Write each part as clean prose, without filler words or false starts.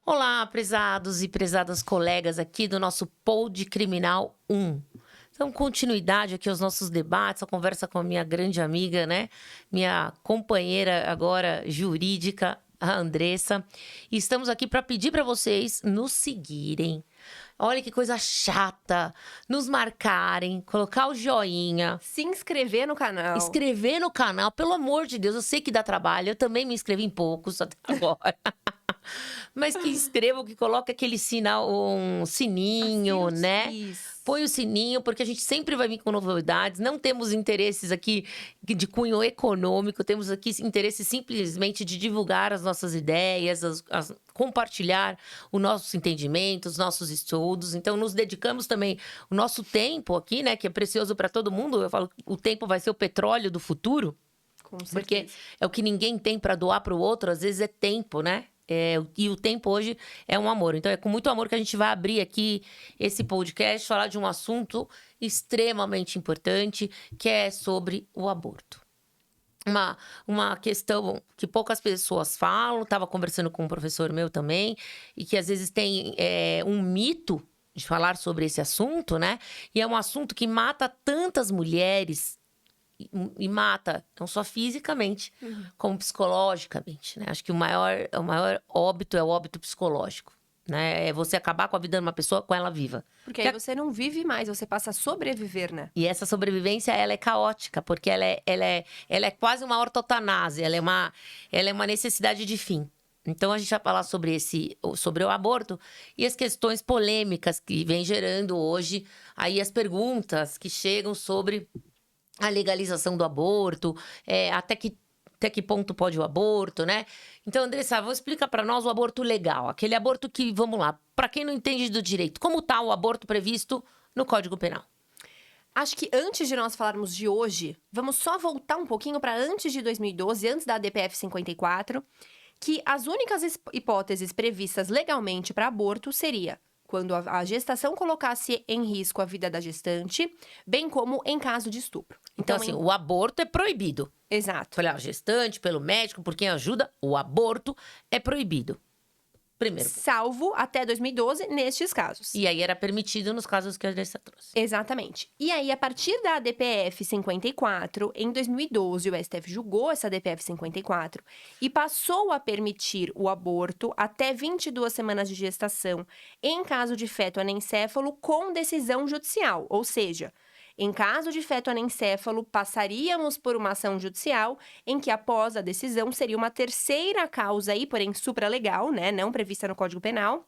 Olá, prezados e prezadas colegas aqui do nosso Pod Criminal 1. Então, continuidade aqui aos nossos debates, a conversa com a minha grande amiga, né? Minha companheira agora jurídica, a Andressa. E estamos aqui para pedir para vocês nos seguirem. Olha que coisa chata. Nos marcarem, colocar o joinha. Se inscrever no canal. Inscrever no canal, pelo amor de Deus. Eu sei que dá trabalho, eu também me inscrevi em poucos até agora. Mas que inscrevam, que coloque aquele sinal, um sininho, né? Isso. Põe o sininho, porque a gente sempre vai vir com novidades. Não temos interesses aqui de cunho econômico, temos aqui interesse simplesmente de divulgar as nossas ideias, compartilhar o nosso entendimento, os nossos estudos. Então, nos dedicamos também o nosso tempo aqui, né? Que é precioso para todo mundo. Eu falo que o tempo vai ser o petróleo do futuro. Com certeza. Porque é o que ninguém tem para doar para o outro, às vezes é tempo, né? E o tempo hoje é um amor. Então, é com muito amor que a gente vai abrir aqui esse podcast, falar de um assunto extremamente importante, que é sobre o aborto. Uma questão que poucas pessoas falam, estava conversando com um professor meu também, e que às vezes tem um mito de falar sobre esse assunto, né? E é um assunto que mata tantas mulheres, e mata não só fisicamente, como psicologicamente, né? Acho que o maior óbito é o óbito psicológico, né? É você acabar com a vida de uma pessoa com ela viva. Porque aí você não vive mais, você passa a sobreviver, né? E essa sobrevivência, ela é caótica, porque ela é quase uma ortotanase, ela é uma necessidade de fim. Então, a gente vai falar sobre o aborto e as questões polêmicas que vem gerando hoje, aí as perguntas que chegam sobre a legalização do aborto, até que ponto pode o aborto, né? Então, Andressa, vou explicar para nós o aborto legal. Aquele aborto que, vamos lá, para quem não entende do direito, como está o aborto previsto no Código Penal? Acho que antes de nós falarmos de hoje, vamos só voltar um pouquinho para antes de 2012, antes da DPF 54, que as únicas hipóteses previstas legalmente para aborto seria quando a gestação colocasse em risco a vida da gestante, bem como em caso de estupro. Então, assim, o aborto é proibido. Exato. Pela gestante, pelo médico, por quem ajuda, o aborto é proibido. Primeiro. Salvo até 2012 nestes casos. E aí era permitido nos casos que a Andressa trouxe. Exatamente. E aí, a partir da DPF 54, em 2012, o STF julgou essa DPF 54 e passou a permitir o aborto até 22 semanas de gestação em caso de feto anencéfalo com decisão judicial, ou seja, em caso de feto anencéfalo, passaríamos por uma ação judicial em que, após a decisão, seria uma terceira causa aí, porém supralegal, né, não prevista no Código Penal,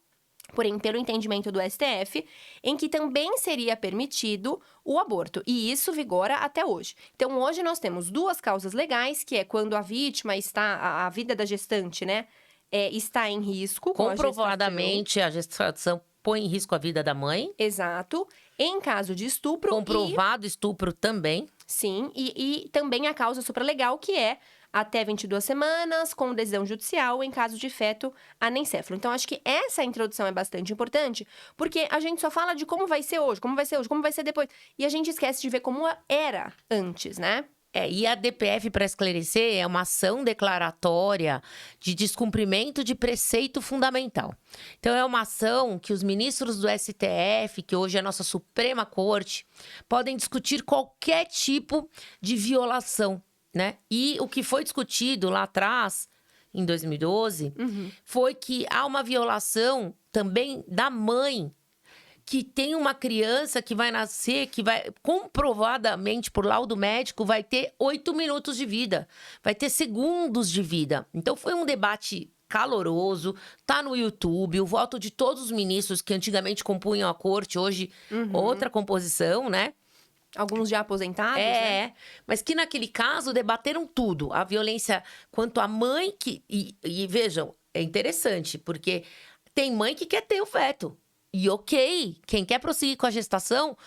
porém pelo entendimento do STF, em que também seria permitido o aborto. E isso vigora até hoje. Então, hoje nós temos duas causas legais, que é quando a vítima está, a vida da gestante, né, está em risco. Comprovadamente, a gestação põe em risco a vida da mãe. Exato. Em caso de estupro. Comprovado estupro também. Sim, e também a causa supralegal, que é até 22 semanas, com decisão judicial em caso de feto anencéfalo. Então, acho que essa introdução é bastante importante, porque a gente só fala de como vai ser hoje, como vai ser depois. E a gente esquece de ver como era antes, né? E a DPF, para esclarecer, é uma ação declaratória de descumprimento de preceito fundamental. Então, é uma ação que os ministros do STF, que hoje é a nossa Suprema Corte, podem discutir qualquer tipo de violação, né? E o que foi discutido lá atrás, em 2012, foi que há uma violação também da mãe, que tem uma criança que vai nascer, que vai, comprovadamente por laudo médico, vai ter 8 minutos de vida, vai ter segundos de vida. Então, foi um debate caloroso, tá no YouTube, o voto de todos os ministros que antigamente compunham a corte, hoje outra composição, né? Alguns já aposentados, né? Mas que naquele caso debateram tudo. A violência quanto à mãe E vejam, é interessante, porque tem mãe que quer ter o feto. E ok, quem quer prosseguir com a gestação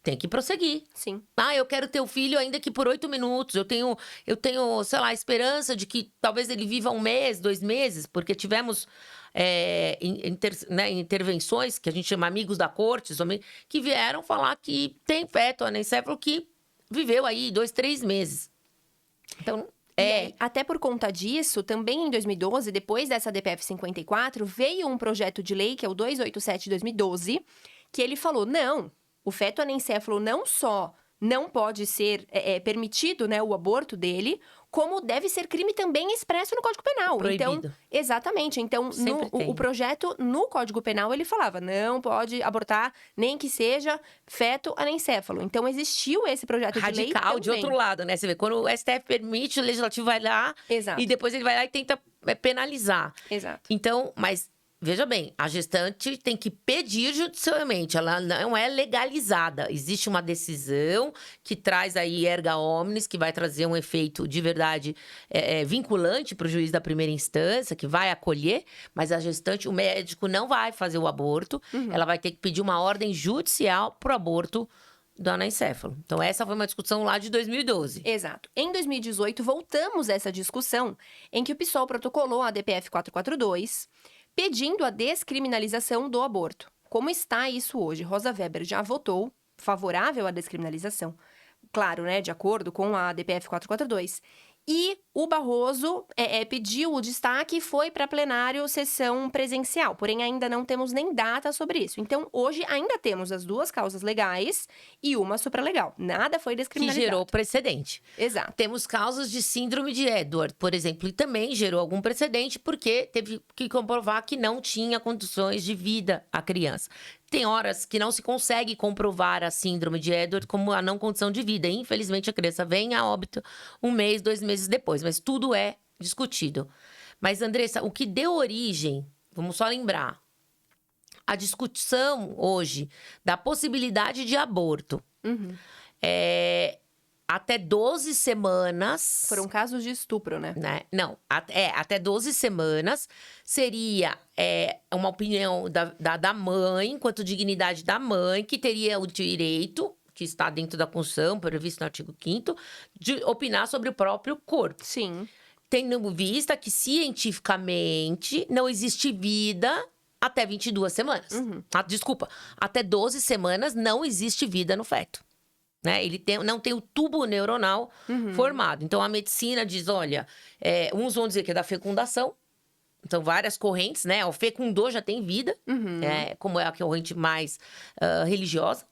tem que prosseguir. Sim. Eu quero ter o filho ainda que por 8 minutos. Eu tenho, sei lá, a esperança de que talvez ele viva 1 mês, 2 meses, porque tivemos intervenções, que a gente chama amigos da corte, que vieram falar que tem feto anencéfalo que viveu aí 2, 3 meses. Então, E aí, até por conta disso, também em 2012, depois dessa DPF 54, veio um projeto de lei, que é o 287 de 2012, que ele falou, não, o feto anencéfalo não só não pode ser permitido, né, o aborto dele, como deve ser crime também expresso no Código Penal. Proibido. Então, exatamente. Então, o projeto, no Código Penal, ele falava, não pode abortar nem que seja feto anencéfalo. Então, existiu esse projeto de lei radical, de outro lado, né? Você vê, quando o STF permite, o Legislativo vai lá Exato. e depois ele vai lá e tenta penalizar. Exato. Então, mas veja bem, a gestante tem que pedir judicialmente, ela não é legalizada. Existe uma decisão que traz aí erga omnes, que vai trazer um efeito de verdade vinculante para o juiz da primeira instância, que vai acolher, mas a gestante, o médico não vai fazer o aborto, ela vai ter que pedir uma ordem judicial para o aborto do anencéfalo. Então, essa foi uma discussão lá de 2012. Exato. Em 2018, voltamos a essa discussão em que o PSOL protocolou a DPF 442, pedindo a descriminalização do aborto. Como está isso hoje? Rosa Weber já votou favorável à descriminalização, claro, né, de acordo com a DPF 442. E o Barroso pediu o destaque e foi para plenário sessão presencial. Porém, ainda não temos nem data sobre isso. Então, hoje ainda temos as duas causas legais e uma supralegal. Nada foi descriminalizado. Que gerou precedente. Exato. Temos causas de síndrome de Edward, por exemplo, e também gerou algum precedente porque teve que comprovar que não tinha condições de vida a criança. Tem horas que não se consegue comprovar a síndrome de Edward como a não condição de vida. Infelizmente, a criança vem a óbito 1 mês, 2 meses depois. Mas tudo é discutido. Mas, Andressa, o que deu origem, vamos só lembrar, a discussão hoje da possibilidade de aborto. Até 12 semanas... Foram casos de estupro, né? Não, até 12 semanas seria uma opinião da mãe, quanto dignidade da mãe, que teria o direito, que está dentro da Constituição, previsto no artigo 5º, de opinar sobre o próprio corpo. Sim. Tendo vista que, cientificamente, não existe vida até 22 semanas. Desculpa, até 12 semanas não existe vida no feto. Né? Ele não tem o tubo neuronal formado. Então, a medicina diz, olha, uns vão dizer que é da fecundação. Então, várias correntes, né? O fecundou já tem vida, como é a corrente mais religiosa.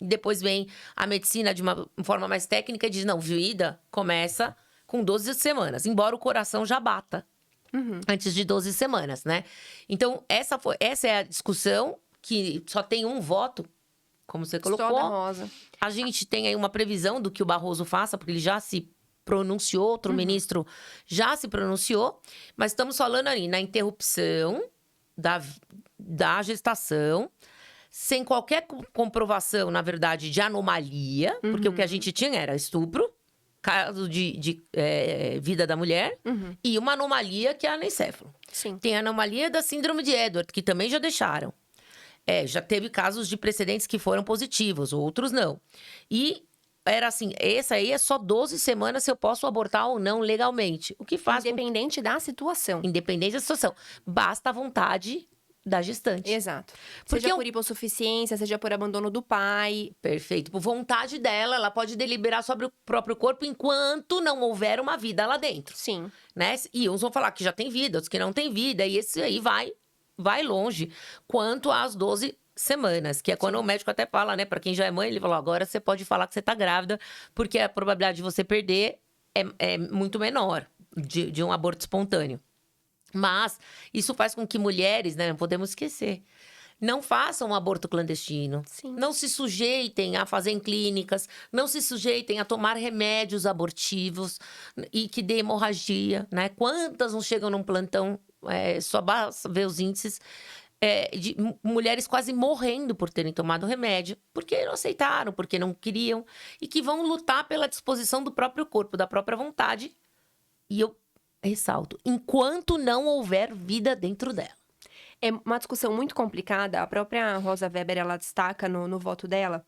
Depois vem a medicina de uma forma mais técnica e diz, não, vida começa com 12 semanas, embora o coração já bata antes de 12 semanas, né? Então, essa é a discussão que só tem um voto, como você colocou. Só da Rosa. A gente tem aí uma previsão do que o Barroso faça, porque ele já se pronunciou, outro ministro já se pronunciou, mas estamos falando ali na interrupção da gestação, sem qualquer comprovação, na verdade, de anomalia, porque o que a gente tinha era estupro, caso de vida da mulher, e uma anomalia que é a anencéfalo. Sim. Tem a anomalia da síndrome de Edward, que também já deixaram. Já teve casos de precedentes que foram positivos, outros não. E era assim, essa aí é só 12 semanas se eu posso abortar ou não legalmente. O que faz... Independente da situação. Independente da situação. Basta a vontade da gestante. Exato. Porque seja por hipossuficiência, seja por abandono do pai. Perfeito. Por vontade dela, ela pode deliberar sobre o próprio corpo enquanto não houver uma vida lá dentro. Sim. Né? E uns vão falar que já tem vida, outros que não tem vida. E esse aí vai longe quanto às 12 semanas, que é quando o médico até fala, né? Pra quem já é mãe, ele falou, agora você pode falar que você tá grávida, porque a probabilidade de você perder é muito menor de um aborto espontâneo. Mas isso faz com que mulheres, né? Não podemos esquecer, não façam um aborto clandestino. Sim. Não se sujeitem a fazer em clínicas, não se sujeitem a tomar remédios abortivos e que dê hemorragia, né? Quantas não chegam num plantão, só basta ver os índices de mulheres quase morrendo por terem tomado remédio, porque não aceitaram, porque não queriam, e que vão lutar pela disposição do próprio corpo, da própria vontade. E eu ressalto, enquanto não houver vida dentro dela. É uma discussão muito complicada. A própria Rosa Weber, ela destaca no voto dela,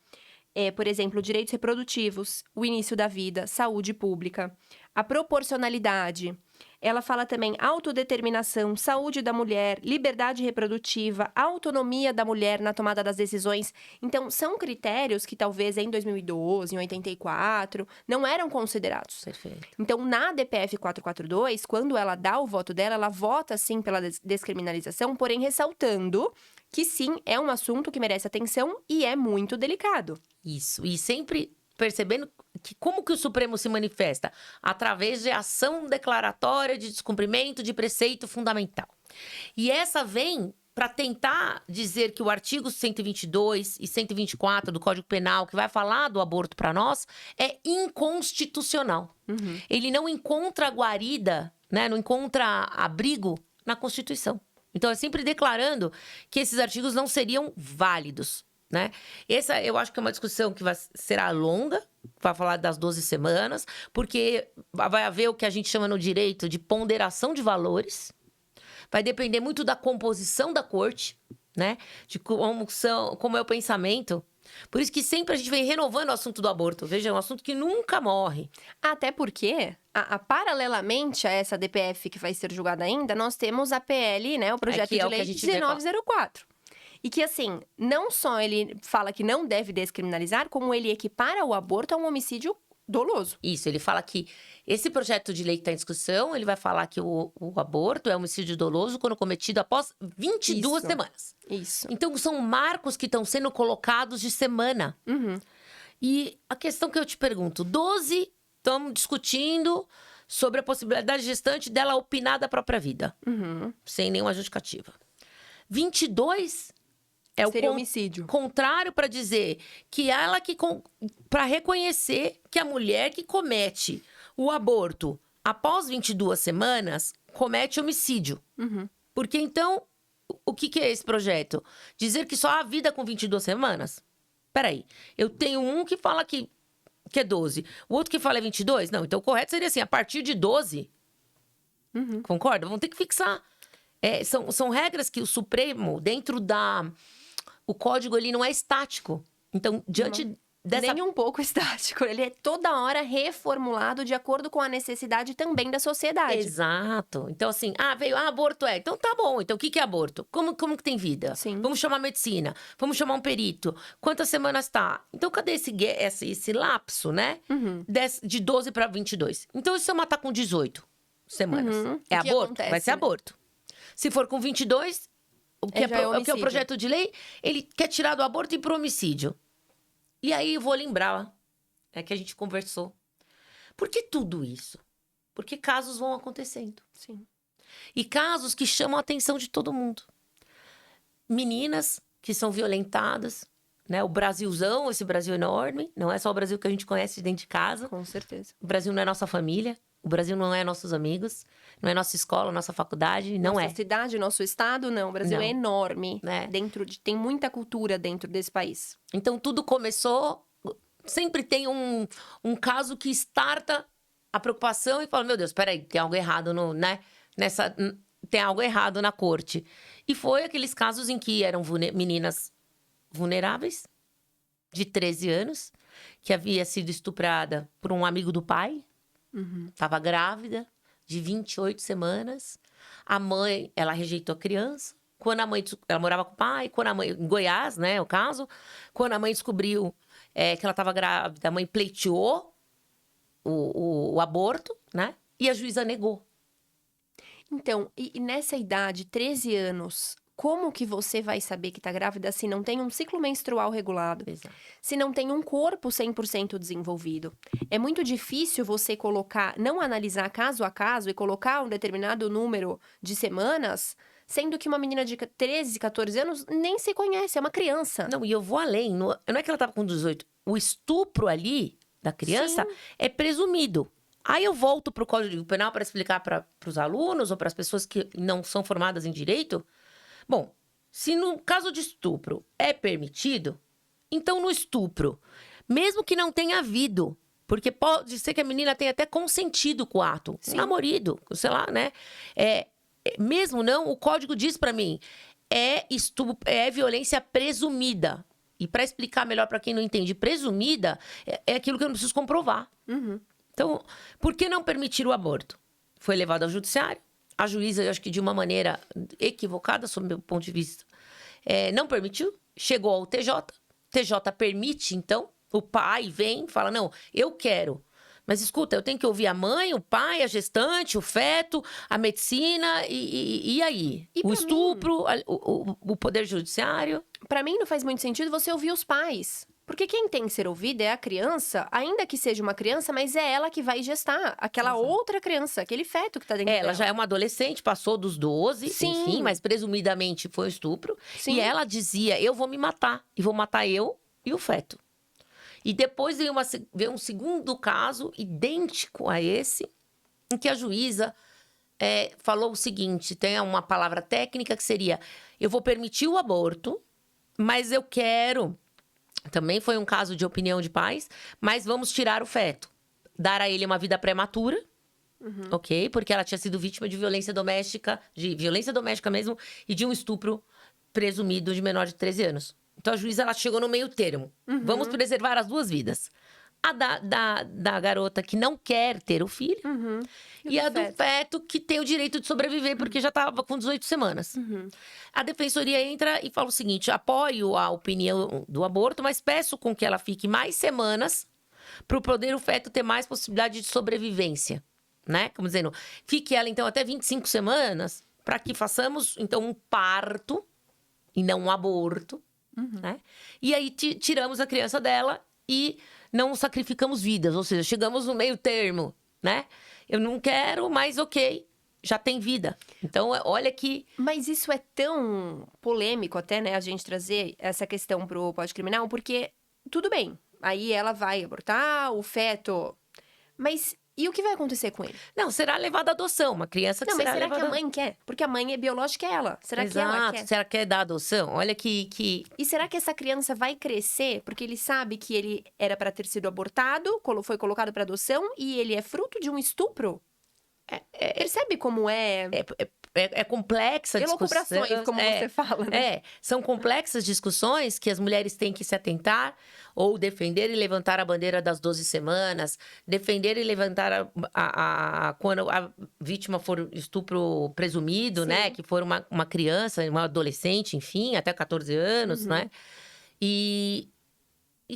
por exemplo, direitos reprodutivos, o início da vida, saúde pública, a proporcionalidade, Ela fala também autodeterminação, saúde da mulher, liberdade reprodutiva, autonomia da mulher na tomada das decisões. Então, são critérios que talvez em 2012, em 84, não eram considerados. Perfeito. Então, na DPF 442, quando ela dá o voto dela, ela vota sim pela descriminalização, porém ressaltando que sim, é um assunto que merece atenção e é muito delicado. Isso. E sempre percebendo que como que o Supremo se manifesta? Através de ação declaratória de descumprimento de preceito fundamental. E essa vem para tentar dizer que o artigo 122 e 124 do Código Penal, que vai falar do aborto para nós, é inconstitucional. Ele não encontra guarida, né? Não encontra abrigo na Constituição. Então, é sempre declarando que esses artigos não seriam válidos, né? Essa eu acho que é uma discussão que será longa, vai falar das 12 semanas, porque vai haver o que a gente chama no direito de ponderação de valores. Vai depender muito da composição da corte, né? De como é o pensamento. Por isso que sempre a gente vem renovando o assunto do aborto. Veja, é um assunto que nunca morre. Até porque, paralelamente a essa DPF que vai ser julgada ainda, nós temos a PL, né? O projeto de lei 1904. E que, assim, não só ele fala que não deve descriminalizar, como ele equipara o aborto a um homicídio doloso. Isso, ele fala que esse projeto de lei que está em discussão, ele vai falar que o aborto é homicídio doloso quando cometido após 22 semanas. Isso. Então, são marcos que estão sendo colocados de semana. E a questão que eu te pergunto, 12 estamos discutindo sobre a possibilidade gestante dela opinar da própria vida. Sem nenhuma justificativa. 22... seria homicídio. Contrário para dizer que ela para reconhecer que a mulher que comete o aborto após 22 semanas comete homicídio. Porque então, o que é esse projeto? Dizer que só há vida com 22 semanas? Peraí, eu tenho um que fala que é 12, o outro que fala é 22? Não, então o correto seria assim, a partir de 12. Concorda? Vamos ter que fixar. São regras que o Supremo, dentro o código, ele não é estático. Então, diante dessa... Nem um pouco estático. Ele é toda hora reformulado de acordo com a necessidade também da sociedade. Exato. Então, assim, veio, aborto é. Então, tá bom. Então, o que é aborto? Como que tem vida? Sim. Vamos chamar medicina. Vamos chamar um perito. Quantas semanas tá? Então, cadê esse lapso, né? De 12 para 22. Então, se eu matar com 18 semanas, é aborto? Acontece, vai ser aborto. Se for com 22... O que é o projeto de lei, ele quer tirar do aborto e ir pro homicídio. E aí eu vou lembrar que a gente conversou. Por que tudo isso? Porque casos vão acontecendo. Sim. E casos que chamam a atenção de todo mundo. Meninas que são violentadas, né? O Brasilzão, esse Brasil enorme. Não é só o Brasil que a gente conhece dentro de casa. Com certeza. O Brasil não é nossa família. O Brasil não é nossos amigos, não é nossa escola, nossa faculdade, não nossa é. Nossa cidade, nosso estado, não. O Brasil é enorme. Né? Tem muita cultura dentro desse país. Então, tudo começou... Sempre tem um caso que starta a preocupação e fala, meu Deus, peraí, tem algo errado tem algo errado na corte. E foi aqueles casos em que eram meninas vulneráveis, de 13 anos, que havia sido estuprada por um amigo do pai. Estava grávida, de 28 semanas. A mãe, ela rejeitou a criança. Quando a mãe... Ela morava com o pai. Quando a mãe... Em Goiás, né, o caso. Quando a mãe descobriu que ela estava grávida, a mãe pleiteou o aborto, né? E a juíza negou. Então, e nessa idade, 13 anos... Como que você vai saber que tá grávida se não tem um ciclo menstrual regulado? Exato. Se não tem um corpo 100% desenvolvido? É muito difícil você não analisar caso a caso e colocar um determinado número de semanas, sendo que uma menina de 13, 14 anos nem se conhece, é uma criança. Não, e eu vou além. Não é que ela tava com 18. O estupro ali da criança é presumido. Aí eu volto pro Código Penal para explicar para os alunos ou para as pessoas que não são formadas em direito. Bom, se no caso de estupro é permitido, então no estupro, mesmo que não tenha havido, porque pode ser que a menina tenha até consentido com o ato, namorado, sei lá, né? Mesmo não, o código diz pra mim, é violência presumida. E para explicar melhor para quem não entende, presumida é aquilo que eu não preciso comprovar. Então, por que não permitir o aborto? foi levado ao judiciário. A juíza, eu acho que de uma maneira equivocada, sob o meu ponto de vista, não permitiu. Chegou ao TJ. TJ permite, então. O pai vem e fala, não, eu quero. Mas escuta, eu tenho que ouvir a mãe, o pai, a gestante, o feto, a medicina e aí? E O pra estupro, o poder judiciário. Pra mim, não faz muito sentido você ouvir os pais. Porque quem tem que ser ouvida é a criança, ainda que seja uma criança, mas é ela que vai gestar aquela Exato. outra criança, aquele feto que tá dentro Ela dela. já é uma adolescente, passou dos 12, Sim. enfim, mas presumidamente foi estupro. Sim. E ela dizia, eu vou me matar. E vou matar eu e o feto. E depois veio um segundo caso, idêntico a esse, em que a juíza falou o seguinte, tem uma palavra técnica que seria, eu vou permitir o aborto, mas eu quero... Também foi um caso de opinião de pais, mas vamos tirar o feto. Dar a ele uma vida prematura, ok? Porque ela tinha sido vítima de violência doméstica mesmo, e de um estupro presumido de menor de 13 anos. Então a juíza ela chegou no meio termo. Vamos preservar as duas vidas. A da garota que não quer ter o filho, e a do feto que tem o direito de sobreviver porque já estava com 18 semanas. A defensoria entra e fala o seguinte, apoio a opinião do aborto, mas peço com que ela fique mais semanas para o feto ter mais possibilidade de sobrevivência, né? Como dizendo, fique ela então até 25 semanas para que façamos então um parto e não um aborto, né? E aí tiramos a criança dela e não sacrificamos vidas, ou seja, chegamos no meio termo, né? Eu não quero, mas ok, já tem vida. Então, olha que... Mas isso é tão polêmico até, né, a gente trazer essa questão pro Pode Criminal, porque tudo bem, aí ela vai abortar, o feto... Mas e o que vai acontecer com ele? Não, será levada à adoção, uma criança que Não, mas será será que levada... a mãe quer? Porque a mãe é biológica, é ela. Será que ela Exato, quer? será que quer dar adoção? Olha que... E será que essa criança vai crescer porque ele sabe que ele era para ter sido abortado, foi colocado para adoção e ele é fruto de um estupro? Percebe como é? É complexa a discussão. Elucubrações, como você fala, né? São complexas discussões que as mulheres têm que se atentar ou defender e levantar a bandeira das 12 semanas, defender e levantar quando a vítima for estupro presumido, né? Que for uma criança, uma adolescente, enfim, até 14 anos, né? E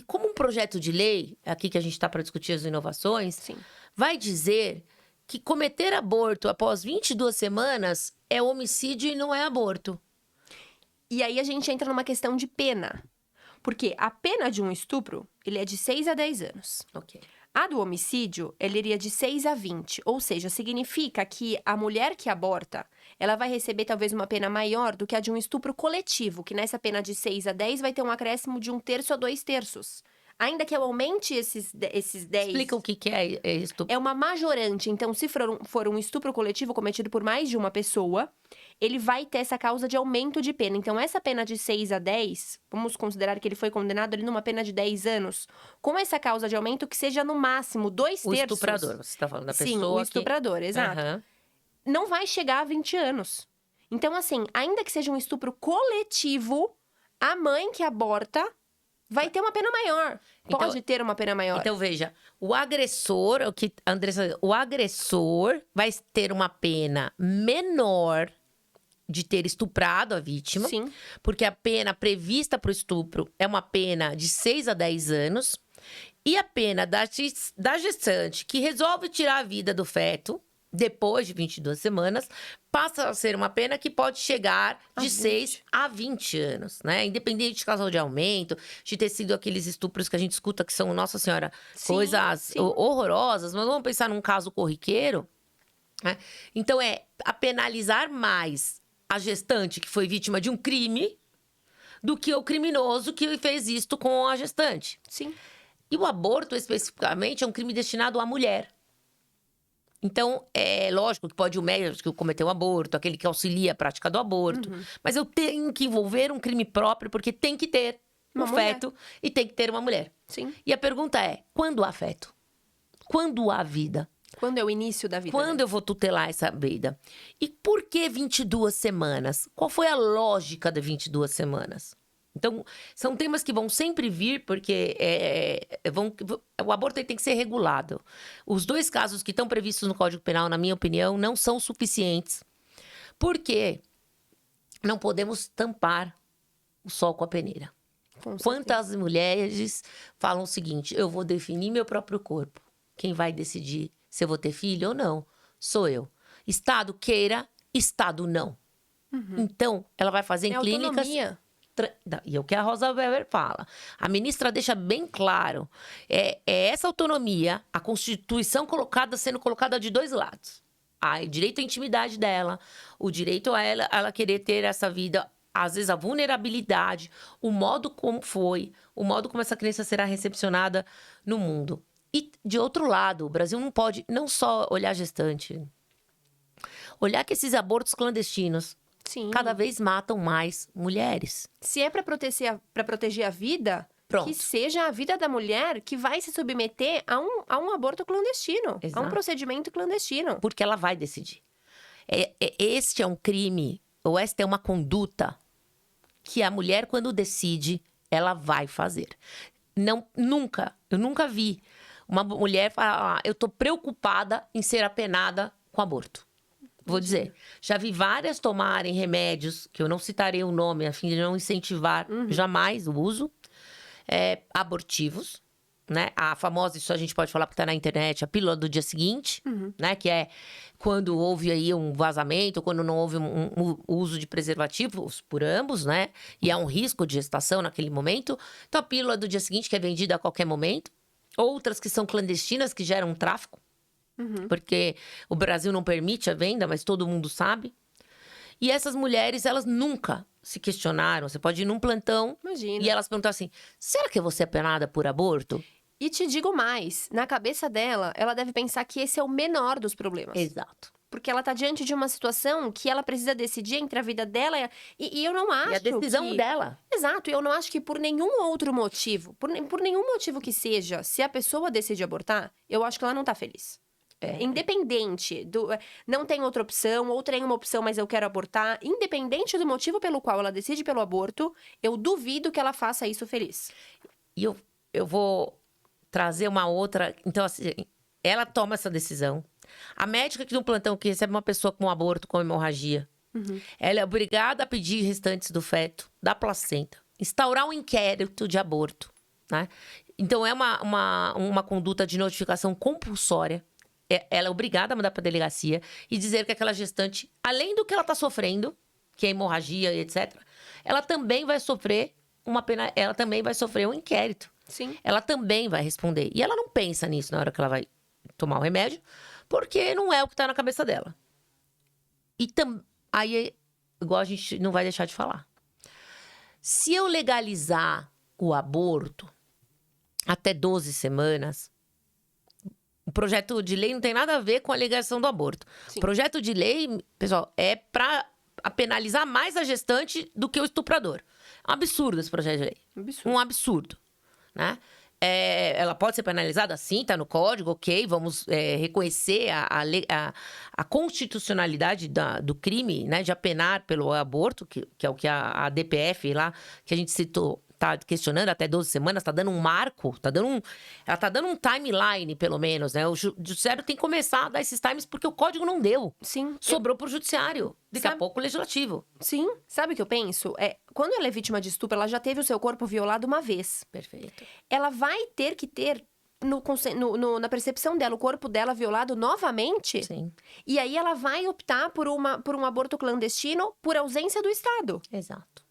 como um projeto de lei, aqui que a gente está para discutir as inovações, vai dizer que cometer aborto após 22 semanas é homicídio e não é aborto. E aí a gente entra numa questão de pena. Porque a pena de um estupro, ele é de 6 a 10 anos. Ok. A do homicídio, ele iria de 6 a 20. Ou seja, significa que a mulher que aborta, ela vai receber talvez uma pena maior do que a de um estupro coletivo, que nessa pena de 6 a 10 vai ter um acréscimo de 1/3 a 2/3. Ainda que eu aumente esses 10... Explica o que é estupro. É uma majorante. Então, se for um estupro coletivo cometido por mais de uma pessoa, ele vai ter essa causa de aumento de pena. Então, essa pena de 6 a 10, vamos considerar que ele foi condenado ali numa pena de 10 anos, com essa causa de aumento que seja no máximo 2/3. O estuprador, você está falando da pessoa. Sim, o estuprador, exato. Não vai chegar a 20 anos. Então, assim, ainda que seja um estupro coletivo, a mãe que aborta vai ter uma pena maior. Pode ter uma pena maior. Então, veja, o agressor vai ter uma pena menor de ter estuprado a vítima. Sim. Porque a pena prevista para o estupro é uma pena de 6 a 10 anos. E a pena da gestante que resolve tirar a vida do feto, depois de 22 semanas, passa a ser uma pena que pode chegar de 6 a 20 anos, né? Independente de caso de aumento, de ter sido aqueles estupros que a gente escuta que são, nossa senhora, coisas horrorosas. Mas vamos pensar num caso corriqueiro, né? Então, a penalizar mais a gestante que foi vítima de um crime do que o criminoso que fez isto com a gestante. Sim. E o aborto, especificamente, é um crime destinado à mulher. Então, é lógico que pode o médico que cometeu o aborto, aquele que auxilia a prática do aborto. Mas eu tenho que envolver um crime próprio, porque tem que ter um feto e tem que ter uma mulher. Sim. E a pergunta é, quando há feto? Quando há vida? Quando é o início da vida? Quando eu vou tutelar essa vida? E por que 22 semanas? Qual foi a lógica de 22 semanas? Então, são temas que vão sempre vir, porque o aborto ele tem que ser regulado. Os 2 casos que estão previstos no Código Penal, na minha opinião, não são suficientes. Por quê? Não podemos tampar o sol com a peneira. Quantas mulheres falam o seguinte: eu vou definir meu próprio corpo. Quem vai decidir se eu vou ter filho ou não sou eu. Estado queira, Estado não. Então, ela vai fazer em clínicas... Autonomia. E é o que a Rosa Weber fala. A ministra deixa bem claro. É essa autonomia, a Constituição sendo colocada de 2 lados. O direito à intimidade dela, o direito a ela querer ter essa vida, às vezes a vulnerabilidade, o modo como foi, o modo como essa criança será recepcionada no mundo. E, de outro lado, o Brasil não pode não só olhar a gestante, olhar que esses abortos clandestinos Sim. cada vez matam mais mulheres. Se é para proteger a vida, Pronto. que seja a vida da mulher que vai se submeter a um aborto clandestino, a um Exato. procedimento clandestino. Porque ela vai decidir. Este é um crime, ou esta é uma conduta que a mulher, quando decide, ela vai fazer. Eu nunca vi uma mulher falar: eu tô preocupada em ser apenada com aborto. Vou dizer, já vi várias tomarem remédios, que eu não citarei o nome, a fim de não incentivar jamais o uso, abortivos, né? A famosa, isso a gente pode falar porque tá na internet, a pílula do dia seguinte, né? Que é quando houve aí um vazamento, quando não houve um uso de preservativos por ambos, né? E há um risco de gestação naquele momento. Então, a pílula do dia seguinte, que é vendida a qualquer momento. Outras que são clandestinas, que geram tráfico. Porque o Brasil não permite a venda, mas todo mundo sabe. E essas mulheres, elas nunca se questionaram. Você pode ir num plantão Imagina. e elas perguntam assim: será que você é penada por aborto? E te digo mais, na cabeça dela, ela deve pensar que esse é o menor dos problemas. Exato. Porque ela tá diante de uma situação que ela precisa decidir entre a vida dela e eu não acho E a decisão que... dela. Exato, e eu não acho que por nenhum outro motivo, por nenhum motivo que seja, se a pessoa decide abortar, eu acho que ela não tá feliz. Independente do... Não tem outra opção, ou tem uma opção, mas eu quero abortar. Independente do motivo pelo qual ela decide pelo aborto, eu duvido que ela faça isso feliz. E eu vou trazer uma outra... Então, assim, ela toma essa decisão. A médica que no plantão que recebe uma pessoa com aborto, com hemorragia, ela é obrigada a pedir restantes do feto, da placenta, instaurar um inquérito de aborto, né? Então, é uma conduta de notificação compulsória. Ela é obrigada a mandar para a delegacia e dizer que aquela gestante, além do que ela está sofrendo, que é hemorragia e etc., ela também vai sofrer ela também vai sofrer um inquérito. Sim. Ela também vai responder. E ela não pensa nisso na hora que ela vai tomar o remédio, porque não é o que está na cabeça dela. E aí, igual a gente não vai deixar de falar. Se eu legalizar o aborto até 12 semanas... O projeto de lei não tem nada a ver com a legalização do aborto. Sim. O projeto de lei, pessoal, é para penalizar mais a gestante do que o estuprador. É um absurdo esse projeto de lei. Um absurdo, né? Ela pode ser penalizada? Sim, tá no código, ok. Vamos reconhecer a constitucionalidade do crime, né? De apenar pelo aborto, que é o que a DPF lá, que a gente citou, tá questionando até 12 semanas, tá dando um marco, ela tá dando um timeline, pelo menos, né? O judiciário tem que começar a dar esses times porque o código não deu. Sim. Sobrou pro judiciário. Daqui a pouco o legislativo. Sim. Sabe o que eu penso? Quando ela é vítima de estupro, ela já teve o seu corpo violado uma vez. Perfeito. Ela vai ter que ter, na percepção dela, o corpo dela violado novamente. Sim. E aí ela vai optar por um aborto clandestino por ausência do Estado. Exato.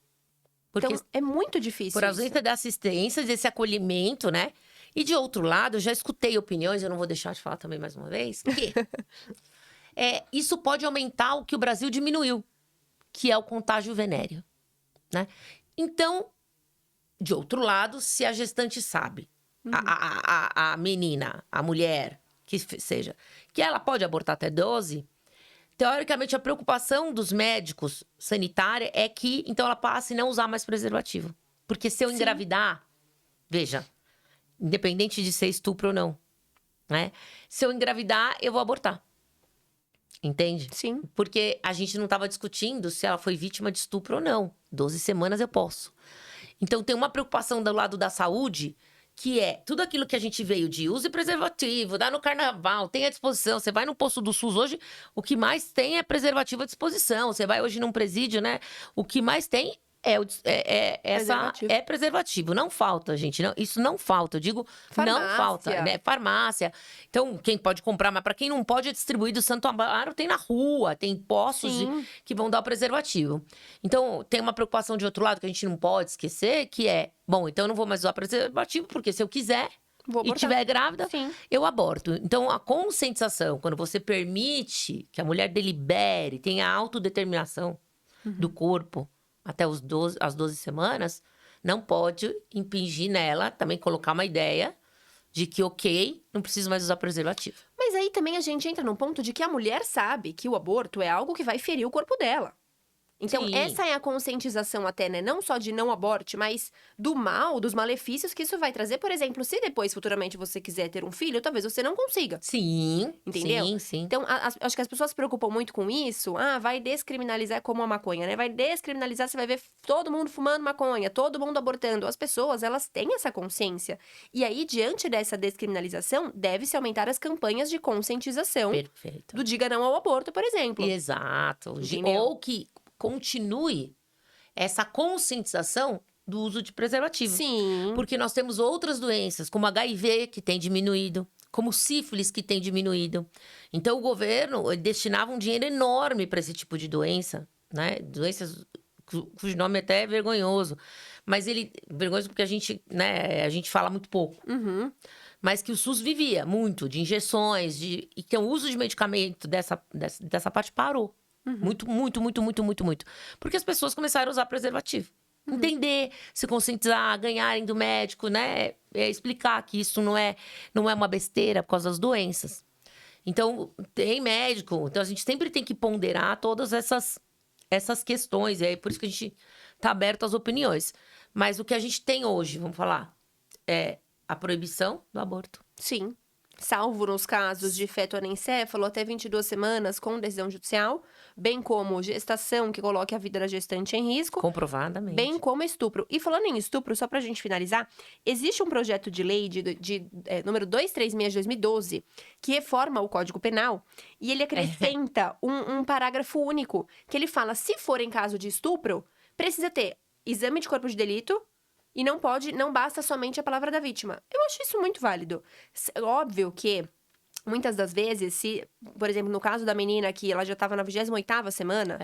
Porque Então, é muito difícil. por ausência da assistência, desse acolhimento, né? E de outro lado, eu já escutei opiniões, eu não vou deixar de falar também mais uma vez, que isso pode aumentar o que o Brasil diminuiu, que é o contágio venéreo, né? Então, de outro lado, se a gestante sabe, a menina, a mulher, que seja, que ela pode abortar até 12... Teoricamente, a preocupação dos médicos sanitários é que, então, ela passe a não usar mais preservativo. Porque se eu engravidar, veja, independente de ser estupro ou não, né? Se eu engravidar, eu vou abortar. Entende? Sim. Porque a gente não estava discutindo se ela foi vítima de estupro ou não. 12 semanas eu posso. Então, tem uma preocupação do lado da saúde, que é tudo aquilo que a gente veio de use preservativo, dá no carnaval, tem à disposição. Você vai no posto do SUS hoje, o que mais tem é preservativo à disposição. Você vai hoje num presídio, né? O que mais tem é preservativo. Não falta, gente. Não, isso não falta. Eu digo, Farmácia. não falta. Né? Farmácia. Então, quem pode comprar, mas para quem não pode, é distribuído. Santo Amaro tem na rua, tem postos que vão dar o preservativo. Então, tem uma preocupação de outro lado que a gente não pode esquecer, que é, bom, então eu não vou mais usar preservativo, porque se eu quiser e estiver grávida, eu aborto. Então, a conscientização, quando você permite que a mulher delibere, tenha a autodeterminação do corpo, até as 12 semanas, não pode impingir nela, também colocar uma ideia de que, ok, não preciso mais usar preservativo. Mas aí também a gente entra num ponto de que a mulher sabe que o aborto é algo que vai ferir o corpo dela. Então, essa é a conscientização até, né? Não só de não aborte, mas do mal, dos malefícios que isso vai trazer. Por exemplo, se depois, futuramente, você quiser ter um filho, talvez você não consiga. Sim, entendeu? Sim. Então, acho que as pessoas se preocupam muito com isso. Ah, vai descriminalizar como a maconha, né? Vai descriminalizar, você vai ver todo mundo fumando maconha, todo mundo abortando. As pessoas, elas têm essa consciência. E aí, diante dessa descriminalização, deve-se aumentar as campanhas de conscientização. Perfeito. Do diga não ao aborto, por exemplo. Exato. Entendeu? Ou que continue essa conscientização do uso de preservativo. Sim. Porque nós temos outras doenças, como HIV, que tem diminuído, como sífilis, que tem diminuído. Então, o governo destinava um dinheiro enorme para esse tipo de doença, né? Doenças cujo nome até é vergonhoso. Mas vergonhoso porque a gente fala muito pouco. Mas que o SUS vivia muito de injeções, e que o uso de medicamento dessa parte parou. Muito. Porque as pessoas começaram a usar preservativo. Entender, se conscientizar, ganharem do médico, né? Explicar que isso não é uma besteira por causa das doenças. Então, tem médico. Então, a gente sempre tem que ponderar todas essas questões. E é por isso que a gente está aberto às opiniões. Mas o que a gente tem hoje, vamos falar, é a proibição do aborto. Sim. Salvo nos casos de feto anencéfalo até 22 semanas com decisão judicial, bem como gestação que coloque a vida da gestante em risco. Comprovadamente. Bem como estupro. E falando em estupro, só pra gente finalizar, existe um projeto de lei número 236 de 2012 que reforma o Código Penal e ele acrescenta um parágrafo único que ele fala, se for em caso de estupro, precisa ter exame de corpo de delito, e não basta somente a palavra da vítima. Eu acho isso muito válido. Óbvio que, muitas das vezes, se, por exemplo, no caso da menina que ela já estava na 28ª semana,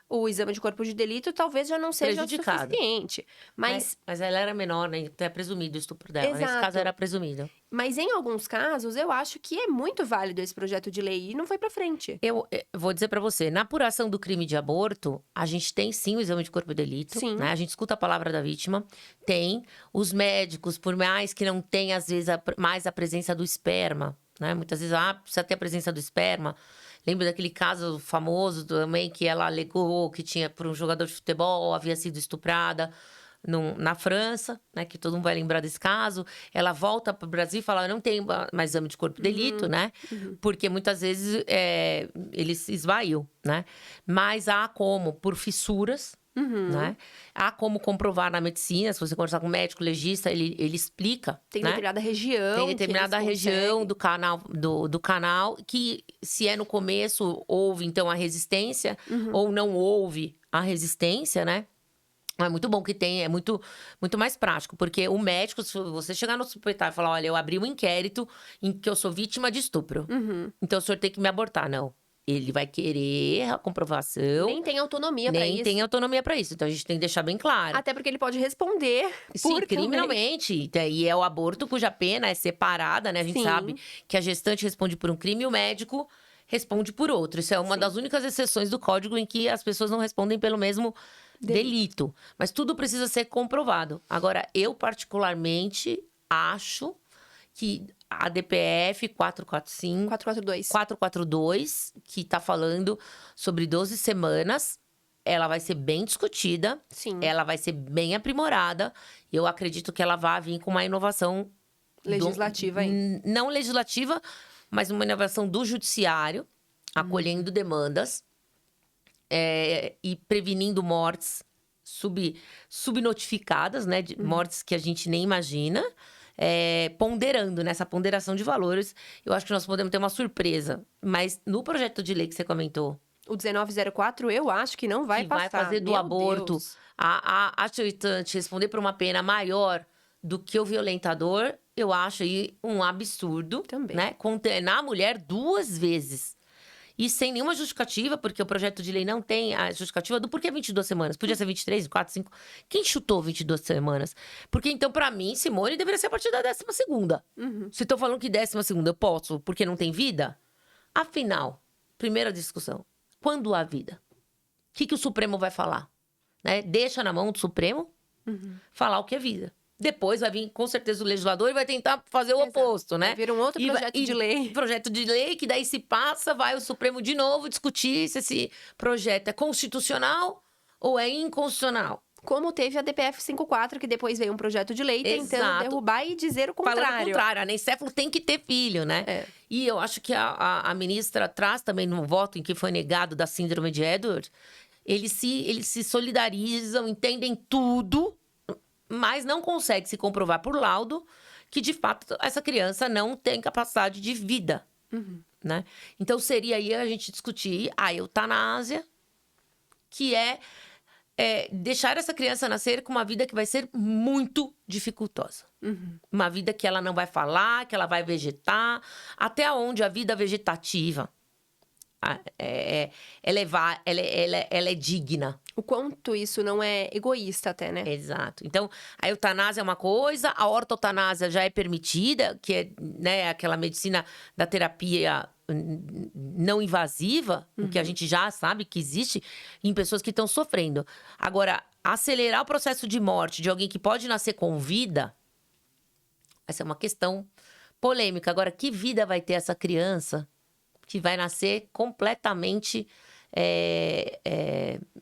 o exame de corpo de delito talvez já não seja o suficiente. Mas ela era menor, né? Então é presumido o estupro dela. Exato. Nesse caso, era presumido. Mas em alguns casos, eu acho que é muito válido esse projeto de lei e não foi pra frente. Eu vou dizer pra você, na apuração do crime de aborto, a gente tem sim o exame de corpo de delito. Sim. Né? A gente escuta a palavra da vítima. Tem. Os médicos, por mais que não tenha, às vezes, mais a presença do esperma, né? Muitas vezes, precisa ter a presença do esperma. Lembro daquele caso famoso também que ela alegou que tinha por um jogador de futebol, havia sido estuprada na França, né? Que todo mundo vai lembrar desse caso. Ela volta para o Brasil e fala, não tem mais exame de corpo de delito, né? Porque muitas vezes ele se esvaiu, né? Mas há como, por fissuras, né? Há como comprovar na medicina, se você conversar com um médico legista, ele explica. Tem né? determinada região. Tem determinada região do canal que, se é no começo, houve então a resistência, ou não houve a resistência, né? É muito bom que tem, é muito mais prático. Porque o médico, se você chegar no hospital e falar, olha, eu abri um inquérito em que eu sou vítima de estupro. Então o senhor tem que me abortar. Não. Ele vai querer a comprovação. Nem tem autonomia pra isso. Nem tem autonomia pra isso. Então a gente tem que deixar bem claro. Até porque ele pode responder. Sim, criminalmente. E é o aborto cuja pena é separada, né? A gente sabe que a gestante responde por um crime e o médico responde por outro. Isso é uma das únicas exceções do código em que as pessoas não respondem pelo mesmo delito. Mas tudo precisa ser comprovado. Agora, eu particularmente acho que a DPF 442, que está falando sobre 12 semanas, ela vai ser bem discutida, ela vai ser bem aprimorada. Eu acredito que ela vai vir com uma inovação legislativa aí. Não legislativa, mas uma inovação do judiciário, acolhendo demandas e prevenindo mortes subnotificadas, né? De mortes que a gente nem imagina. Ponderando, nessa ponderação de valores, eu acho que nós podemos ter uma surpresa. Mas no projeto de lei que você comentou, O 1904, eu acho que não vai que passar. vai fazer do Meu aborto Deus. a solicitante responder por uma pena maior do que o violentador, eu acho aí um absurdo. Também. Né? Condenar a mulher 2 vezes. E sem nenhuma justificativa, porque o projeto de lei não tem a justificativa do porquê 22 semanas. Podia ser 23, 4, 5. Quem chutou 22 semanas? Porque então, pra mim, Simone deveria ser a partir da 12ª. Se estão falando que 12ª eu posso porque não tem vida, afinal, primeira discussão. Quando há vida? O que o Supremo vai falar? Né? Deixa na mão do Supremo falar o que é vida. Depois vai vir, com certeza, o legislador e vai tentar fazer o oposto, né? Vai vir um outro projeto de lei. Projeto de lei que daí se passa, vai o Supremo de novo discutir se esse projeto é constitucional ou é inconstitucional. Como teve a DPF 54, que depois veio um projeto de lei tentando Exato. derrubar e dizer o Falando o contrário. contrário, a anencéfalo tem que ter filho, né? E eu acho que a ministra traz também no voto em que foi negado da síndrome de Edward, eles se solidarizam, entendem tudo, mas não consegue se comprovar por laudo que, de fato, essa criança não tem capacidade de vida, né? Então, seria aí a gente discutir a eutanásia, que é deixar essa criança nascer com uma vida que vai ser muito dificultosa. Uma vida que ela não vai falar, que ela vai vegetar, até onde a vida vegetativa ela é digna. O quanto isso não é egoísta até, né? Exato. Então, a eutanásia é uma coisa, a ortotanásia já é permitida, que é, né, aquela medicina da terapia não invasiva, o que a gente já sabe que existe em pessoas que estão sofrendo. Agora, acelerar o processo de morte de alguém que pode nascer com vida, essa é uma questão polêmica. Agora, que vida vai ter essa criança que vai nascer completamente,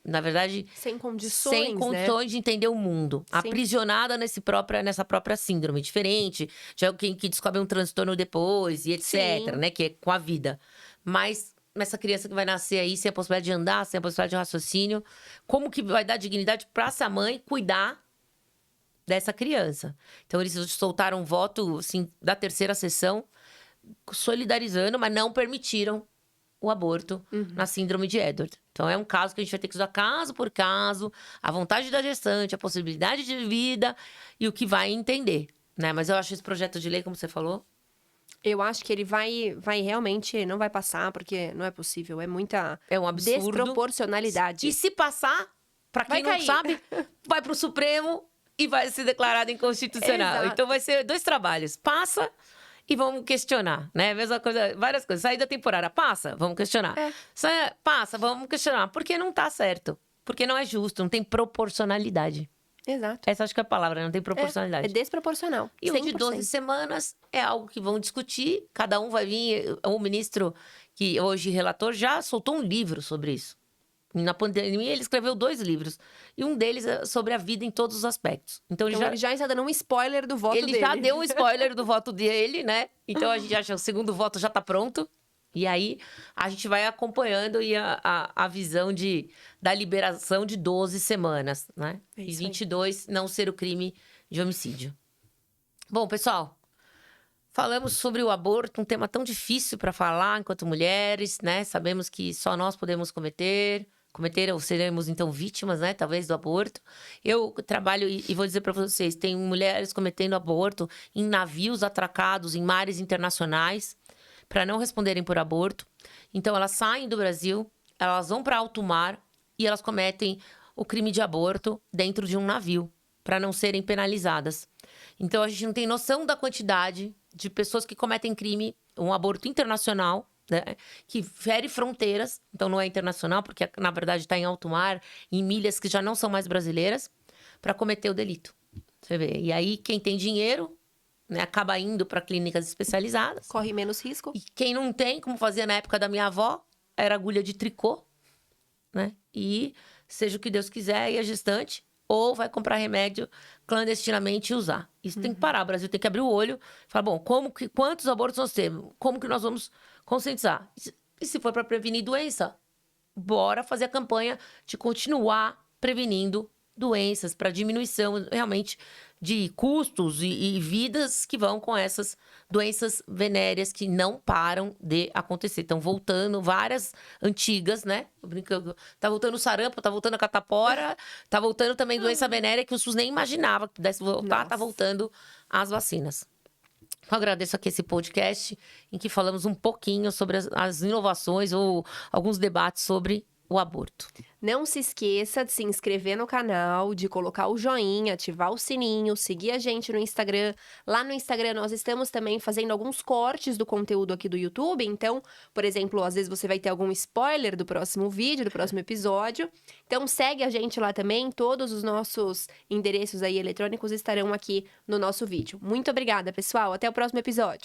na verdade, Sem condições, né? De entender o mundo. Sim. Aprisionada nessa própria síndrome. Diferente de alguém que descobre um transtorno depois e etc, Sim. né? Que é com a vida. Mas essa criança que vai nascer aí sem a possibilidade de andar, sem a possibilidade de raciocínio, como que vai dar dignidade para essa mãe cuidar dessa criança? Então, eles soltaram um voto, assim, da 3ª sessão, solidarizando, mas não permitiram o aborto na síndrome de Edward. Então, é um caso que a gente vai ter que usar caso por caso, a vontade da gestante, a possibilidade de vida e o que vai entender, né? Mas eu acho esse projeto de lei, como você falou... Eu acho que ele vai realmente, não vai passar, porque não é possível. É muita um absurdo. Desproporcionalidade. E se passar, pra quem Vai não cair. sabe, vai pro Supremo e vai ser declarado inconstitucional. Exato. Então vai ser 2 trabalhos. Passa e vamos questionar, né? Mesma coisa, várias coisas. Saída temporária, passa, vamos questionar. Passa, vamos questionar. Porque não tá certo. Porque não é justo, não tem proporcionalidade. Exato. Essa acho que é a palavra, não tem proporcionalidade. É desproporcional. E o de 100%. 12 semanas é algo que vão discutir. Cada um vai vir. O ministro, que hoje é relator, já soltou um livro sobre isso. Na pandemia, ele escreveu 2 livros. E um deles é sobre a vida em todos os aspectos. Então, Então, ele já está dando um spoiler do voto dele. ele já deu um spoiler do voto dele, né? Então, a gente acha que o segundo voto já tá pronto. E aí, a gente vai acompanhando e a visão da liberação de 12 semanas, né? É E isso aí. 22 não ser o crime de homicídio. Bom, pessoal, falamos sobre o aborto, um tema tão difícil para falar enquanto mulheres, né? Sabemos que só nós podemos cometer ou seremos, então, vítimas, né? Talvez do aborto. Eu trabalho, e vou dizer para vocês, tem mulheres cometendo aborto em navios atracados em mares internacionais para não responderem por aborto. Então, elas saem do Brasil, elas vão para alto mar e elas cometem o crime de aborto dentro de um navio, para não serem penalizadas. Então, a gente não tem noção da quantidade de pessoas que cometem crime, um aborto internacional, né, que fere fronteiras. Então, não é internacional, porque, na verdade, está em alto mar, em milhas que já não são mais brasileiras, para cometer o delito. Você vê. E aí, quem tem dinheiro, né, acaba indo para clínicas especializadas. Corre menos risco. E quem não tem, como fazia na época da minha avó, era agulha de tricô, né? E seja o que Deus quiser, e a gestante, ou vai comprar remédio clandestinamente e usar. Isso tem que parar. O Brasil tem que abrir o olho e falar, bom, quantos abortos nós temos? Como que nós vamos conscientizar? E se for para prevenir doença, bora fazer a campanha de continuar prevenindo doenças, para diminuição realmente de custos e vidas que vão com essas doenças venéreas que não param de acontecer. Estão voltando várias antigas, né? Tô brincando. Tá voltando o sarampo, tá voltando a catapora, tá voltando também doença venérea que o SUS nem imaginava que pudesse voltar, tá Nossa. voltando as vacinas. Eu agradeço aqui esse podcast em que falamos um pouquinho sobre as inovações ou alguns debates sobre o aborto. Não se esqueça de se inscrever no canal, de colocar o joinha, ativar o sininho, seguir a gente no Instagram. Lá no Instagram nós estamos também fazendo alguns cortes do conteúdo aqui do YouTube. Então, por exemplo, às vezes você vai ter algum spoiler do próximo vídeo, do próximo episódio. Então, segue a gente lá também. Todos os nossos endereços aí eletrônicos estarão aqui no nosso vídeo. Muito obrigada, pessoal. Até o próximo episódio.